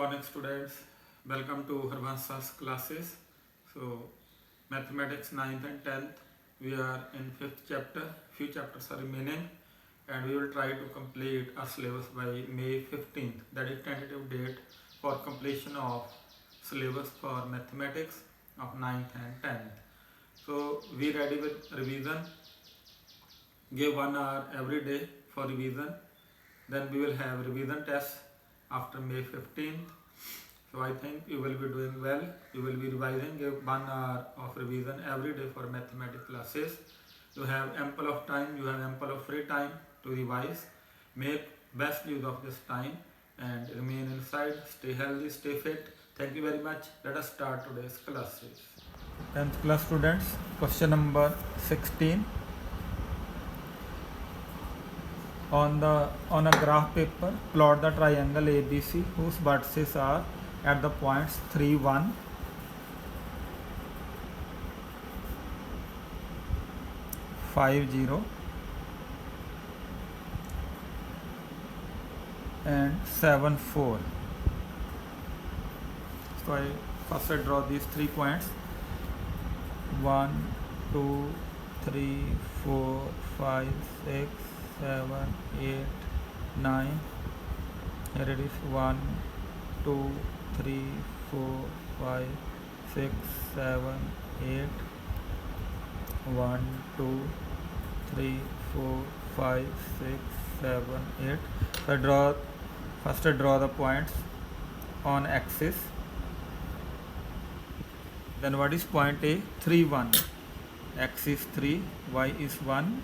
morning students, welcome to Harvansa's classes. So mathematics 9th and 10th, we are in 5th chapter, few chapters are remaining and we will try to complete our syllabus by May 15th, that is tentative date for completion of syllabus for mathematics of 9th and 10th. So we ready with revision, give 1 hour every day for revision, then we will have revision tests after May 15th. So I think you will be doing well. You will be revising, give 1 hour of revision every day for mathematics classes. You have ample of time, you have ample of free time to revise. Make best use of this time and remain inside. Stay healthy, stay fit. Thank you very much. Let us start today's classes. 10th class students, question number 16. On a graph paper, plot the triangle ABC whose vertices are at the points 3, 1, 5, 0 and 7, 4. So I draw these 3 points 1, 2, 3, 4, 5, 6, 7, 8, 9. Here it is 1, 2, 3, 4, 5, 6, 7, 8. 1, 2, 3, 4, 5, 6, 7, 8. So I draw the points on axis. Then what is point A? 3, 1. X is 3, Y is 1.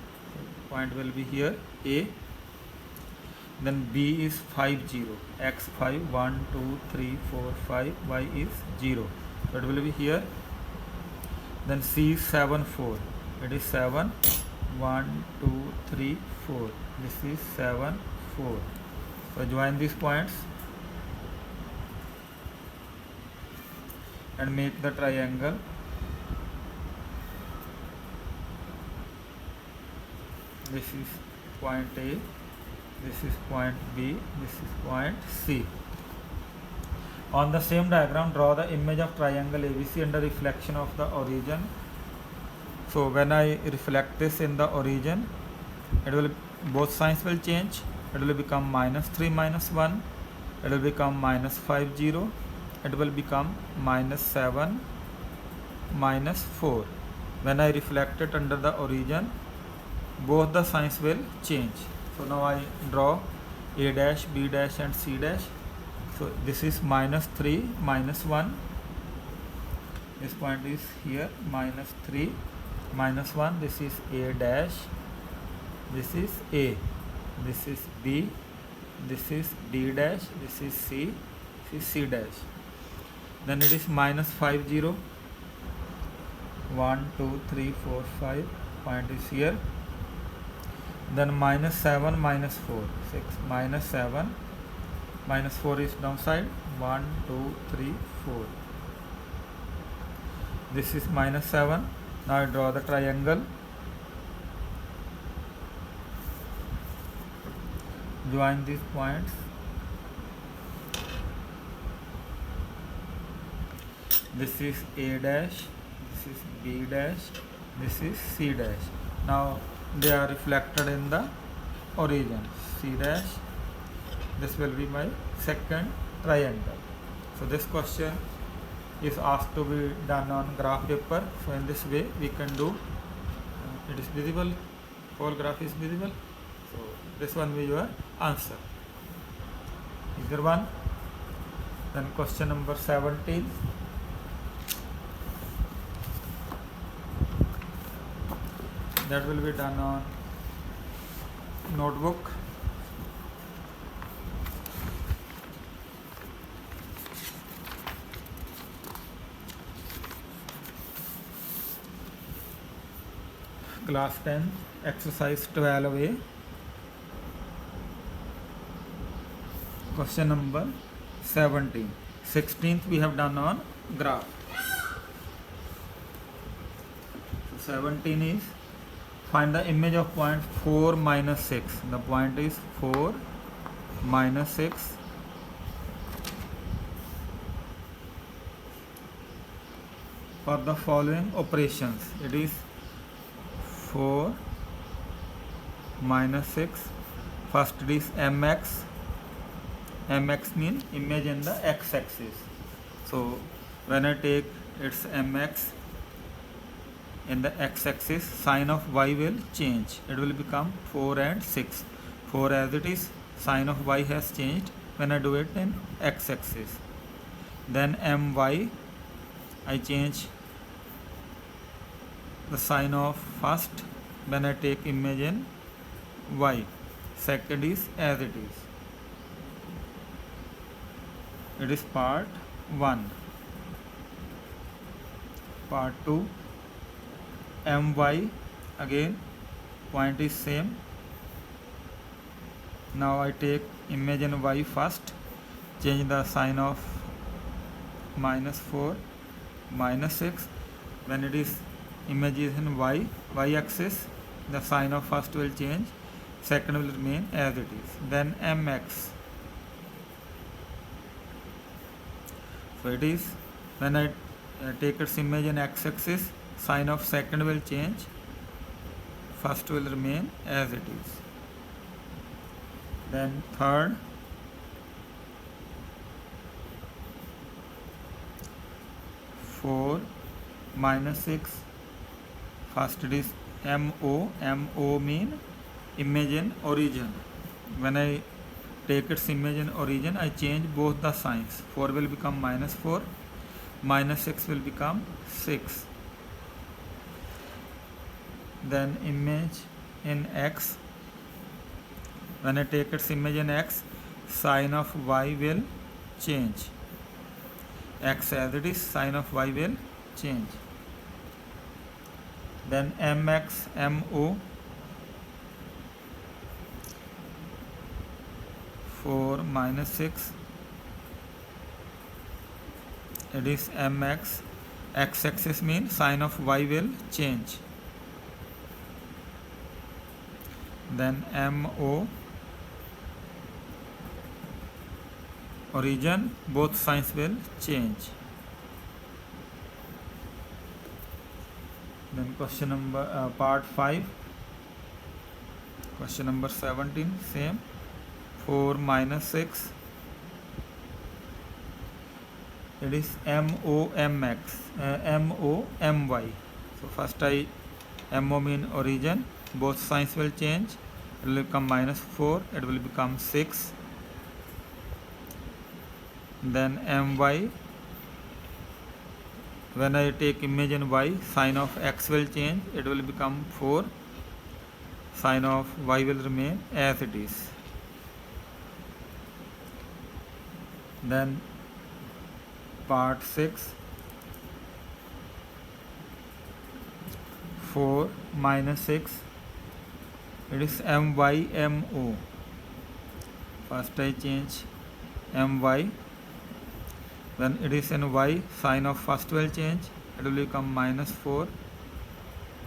Point will be here A. Then B is 5, 0. X 5, 1, 2, 3, 4, 5. Y is 0. So it will be here. Then C is 7, 4. It is 7, 1, 2, 3, 4. This is 7, 4. So join these points and make the triangle. This is point A, this is point B, this is point C. On the same diagram, draw the image of triangle ABC under reflection of the origin. So when I reflect this in the origin, both signs will change. It will become -3, -1. It will become -5, 0. It will become -7, -4. When I reflect it under the origin, both the signs will change. So now I draw A dash, B dash and C dash. So this is -3, -1. This point is here, -3, -1. This is A dash, this is A, this is B, this is D dash, this is C, this is C dash. Then it is -5, 0. 1, 2, 3, 4, 5. Point is here. Then -7, -4, 6, -7, -4 is downside. 1, 2, 3, 4. This is -7. Now I draw the triangle. Join these points. This is A dash, this is B dash, this is C dash. Now they are reflected in the origin. C dash, this will be my second triangle. So this question is asked to be done on graph paper. So in this way we can do. It is visible, whole graph is visible. So this one will be your answer. Either one. Then question number 17. That will be done on notebook. Class 10, exercise 12A. Question number 17. 16th we have done on graph. So 17 is find the image of point 4, -6. The point is 4, -6 for the following operations. It is 4 minus 6. First it is mx. Mx means image in the x-axis. So when I take its mx in the x-axis, sign of y will change. It will become 4 and 6. 4 as it is, sign of y has changed when I do it in x-axis. Then my, I change the sign of first when I take image in y. Second is as it is. It is part 1. Part 2, my, again point is same. Now I take image in y first, change the sign of minus 4, minus 6. When it is image is in y axis, the sign of first will change, second will remain as it is. Then mx. So it is when I take its image in x-axis, sign of second will change, first will remain as it is. Then third, 4 minus 6. First it is mo. Mo mean image in origin. When I take its image in origin, I change both the signs. 4 will become minus 4, minus 6 will become 6. Then image in x. When I take its image in x, sign of y will change. X as it is, sign of y will change. Then mx, mo. 4 minus 6. It is mx. X-axis means sign of y will change. Then mo. Origin, both signs will change. Then question number part 5. Question number 17, same. 4 minus 6. It is mx, my. So first mo mean origin, both signs will change. It will become minus 4, it will become 6. Then my, when I take image in y, sign of x will change, it will become 4, sign of y will remain as it is. Then part 6, 4 minus 6. It is mo. First I change my. When it is in y, sign of first will change, it will become minus 4,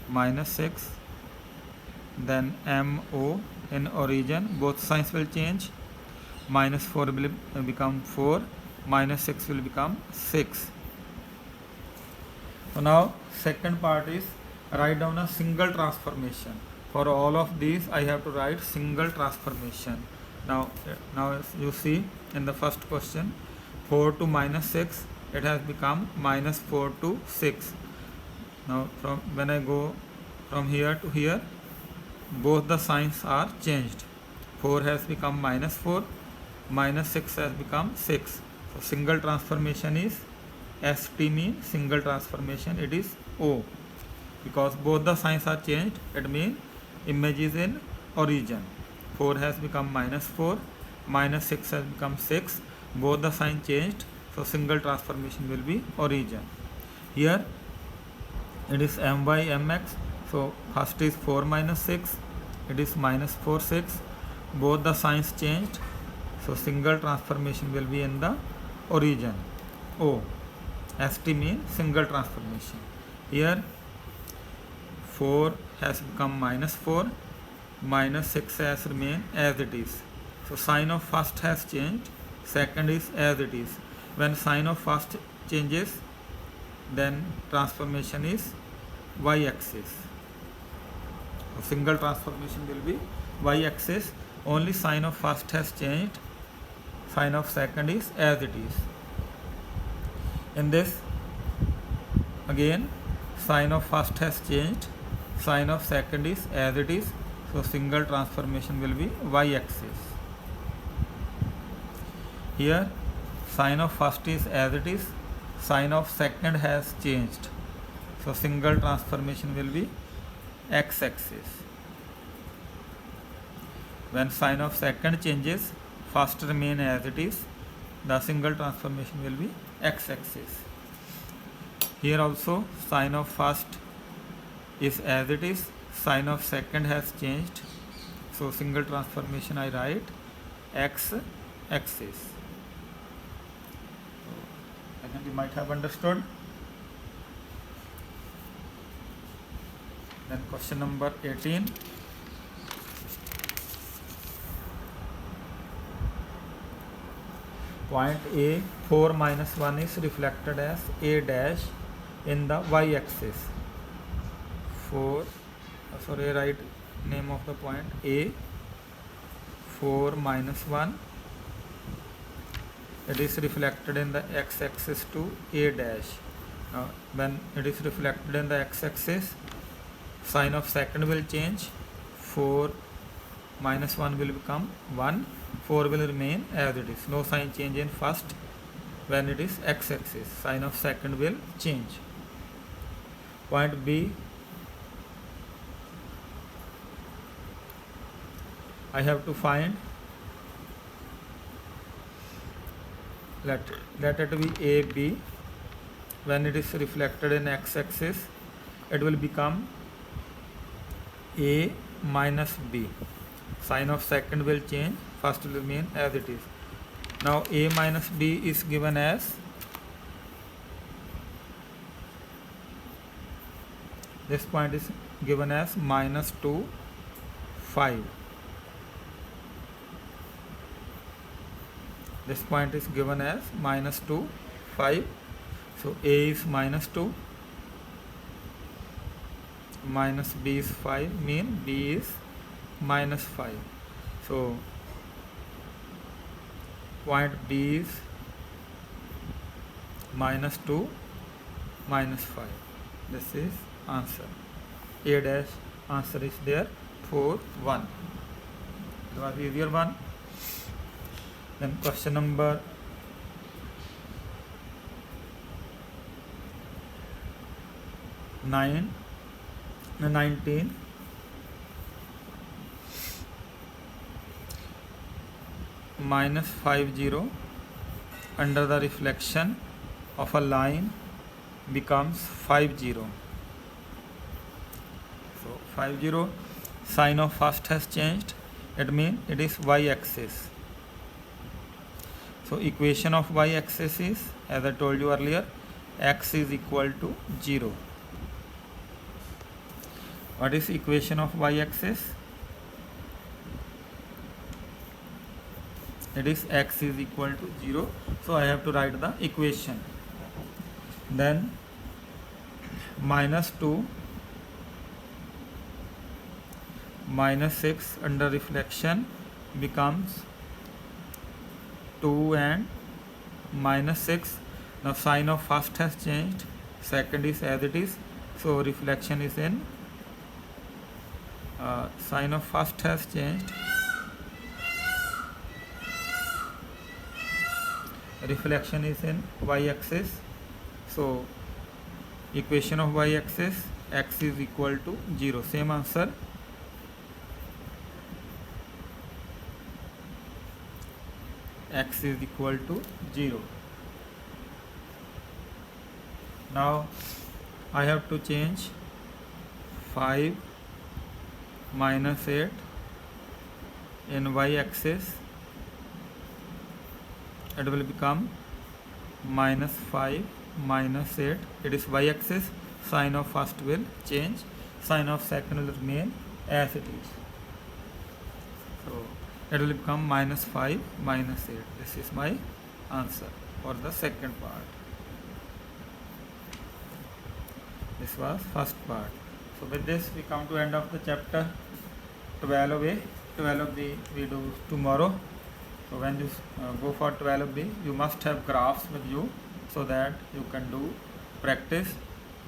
minus 6. Then mo in origin, both signs will change. Minus 4 will become 4, minus 6 will become 6. So now second part is write down a single transformation. For all of these I have to write single transformation. Now you see in the first question, 4 to minus 6, it has become minus 4 to 6. Now when I go from here to here, both the signs are changed. 4 has become minus 4, minus 6 has become 6. So single transformation is ST means single transformation, it is O. Because both the signs are changed, it means image is in origin. 4 has become minus 4, minus 6 has become 6. Both the sign changed, so single transformation will be origin. Here it is my, mx. So first is 4 minus 6, it is minus 4, 6. Both the signs changed, so single transformation will be in the origin. O. ST means single transformation. Here 4 has become minus 4, minus 6 has remained as it is. So sign of first has changed, second is as it is. When sign of first changes, then transformation is y-axis. A single transformation will be y-axis. Only sign of first has changed, sign of second is as it is. In this again sign of first has changed, sign of second is as it is, so single transformation will be y-axis. Here sign of first is as it is, sign of second has changed, so single transformation will be x-axis. When sign of second changes, first remain as it is, the single transformation will be x-axis. Here also sign of first is as it is, sign of second has changed, so single transformation I write x-axis. I think you might have understood. Then question number 18. Point A, 4 minus 1 is reflected as A dash in the y-axis. 4, sorry, write name of the point A, 4 minus 1. It is reflected in the x-axis to A dash. Now, when it is reflected in the x-axis, sign of second will change. 4 minus 1 will become 1. 4 will remain as it is. No sign change in first when it is x-axis. Sign of second will change. Point B, I have to find, let it be AB. When it is reflected in x-axis, it will become A minus B. Sign of second will change, first will remain as it is. Now A minus B is given as, this point is given as minus 2, 5. This point is given as minus 2, 5. So A is minus 2, minus B is 5, mean B is minus 5. So point B is minus 2, minus 5. This is answer. A dash answer is there, 4, 1. It was easier one. Then question number 19. Minus 50 under the reflection of a line becomes 50. So 50, sign of first has changed, it means it is y-axis. So equation of y-axis is, as I told you earlier, x is equal to 0. What is equation of y-axis? It is x is equal to 0. So I have to write the equation. Then minus 2 minus 6 under reflection becomes 2 and minus 6. Now sign of first has changed, second is as it is, so reflection is in, sign of first has changed, reflection is in y-axis. So equation of y-axis, x is equal to 0. Same answer. X is equal to 0. Now I have to change 5 minus 8 in y-axis. It will become minus 5 minus 8. It is y-axis. Sign of first will change, sign of second will remain as it is. So it will become minus 5 minus 8. This is my answer for the second part. This was first part. So with this we come to end of the chapter 12A. 12B we do tomorrow. So when you go for 12B, you must have graphs with you so that you can do practice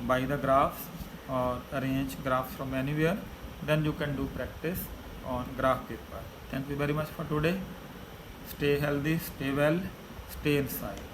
by the graphs or arrange graphs from anywhere. Then you can do practice on graph paper. Thank you very much for today. Stay healthy, stay well, stay inside.